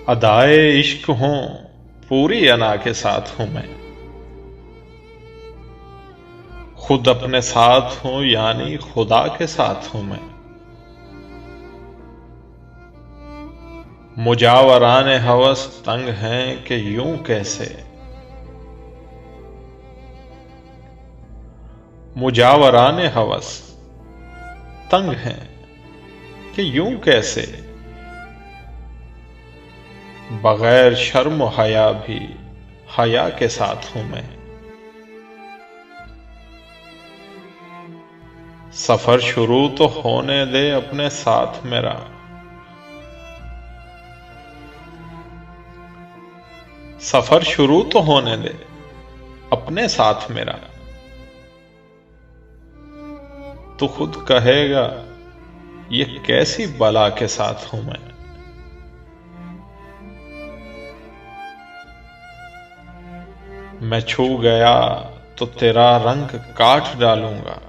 अदाए इश्क हूं, पूरी अना के साथ हूं मैं। खुद अपने साथ हूं यानी खुदा के साथ हूं मैं। मुजावराने हवस तंग हैं कि यूं कैसे। मुजावराने हवस तंग हैं कि यूं कैसे। बगैर शर्म हया भी हया के साथ हूं मैं। सफर शुरू तो होने दे अपने साथ मेरा। सफर शुरू तो होने दे अपने साथ मेरा। तू खुद कहेगा ये कैसी बला के साथ हूं मैं। मैं छू गया तो तेरा रंग काट डालूंगा।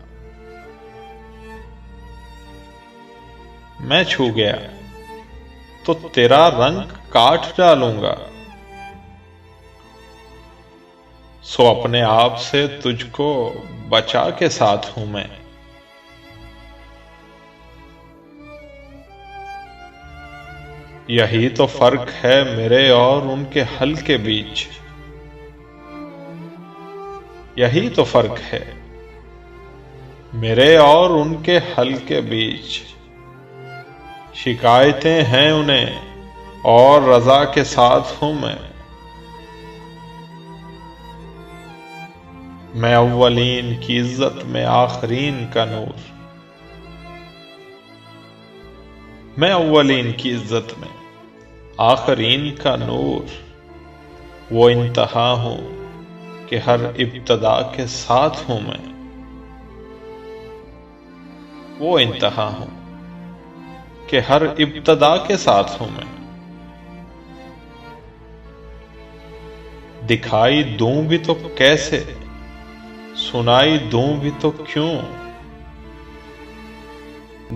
मैं छू गया तो तेरा रंग काट डालूंगा। सो अपने आप से तुझको बचा के साथ हूं मैं। यही तो फर्क है मेरे और उनके हल के बीच। यही तो फर्क है मेरे और उनके हल के बीच। शिकायतें हैं उन्हें और रजा के साथ हूं मैं। मैं अव्वलीन की इज्जत में आखरीन का नूर। मैं अव्वलीन की इज्जत में आखरीन का नूर। वो इंतहा हूं कि हर इब्तदा के साथ हूं मैं। वो इंतहा हूं कि हर इब्तदा के साथ हूं मैं। दिखाई दूं भी तो कैसे, सुनाई दूं भी तो क्यों।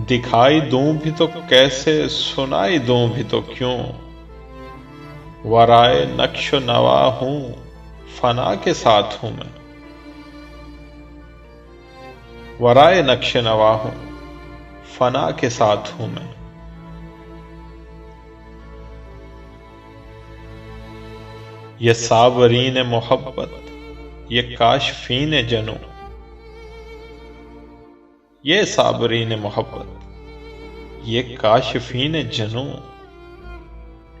दिखाई दूं भी तो कैसे, सुनाई दूं भी तो क्यों। वराए नक्शो नवा हूं, फना के साथ हूं मैं। वराए नक्श नवा हूं, फना के साथ हूं मैं। ये साबरीन मोहब्बत, ये काशफीन जनो। ये साबरीन मोहब्बत, ये काशफीन जनो।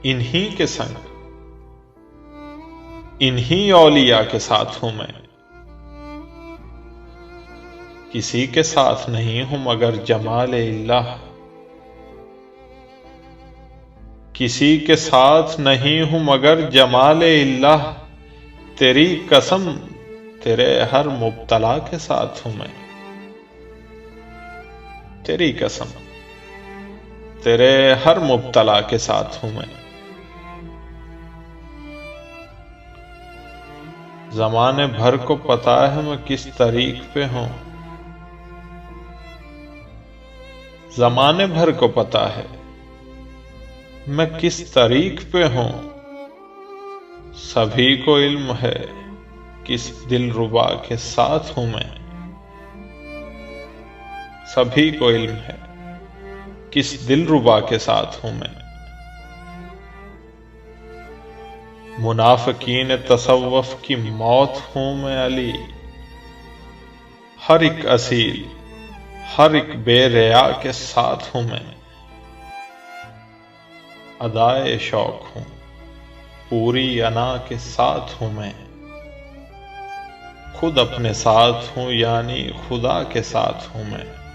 इन्हीं के संग, इन्हीं औलिया के साथ हूं मैं। किसी के साथ नहीं हूं मगर जमाल इल्लाह। किसी के साथ नहीं हूं मगर जमाल इल्लाह। तेरी कसम तेरे हर मुब्तला के साथ हूं मैं। तेरी कसम तेरे हर मुब्तला के साथ हूं मैं। ज़माने भर को पता है मैं किस तरीक पे हूं। ज़माने भर को पता है मैं किस तरीक पे हूं। सभी को इल्म है किस दिलरुबा के साथ हूं मैं। सभी को इल्म है किस दिलरुबा के साथ हूं मैं। मुनाफिकीन तसव्वुफ की मौत हूं मैं अली। हर एक असील, हर एक बेरिया के साथ हूं मैं। अदाए शौक हूं, पूरी अना के साथ हूं मैं। खुद अपने साथ हूं यानी खुदा के साथ हूं मैं।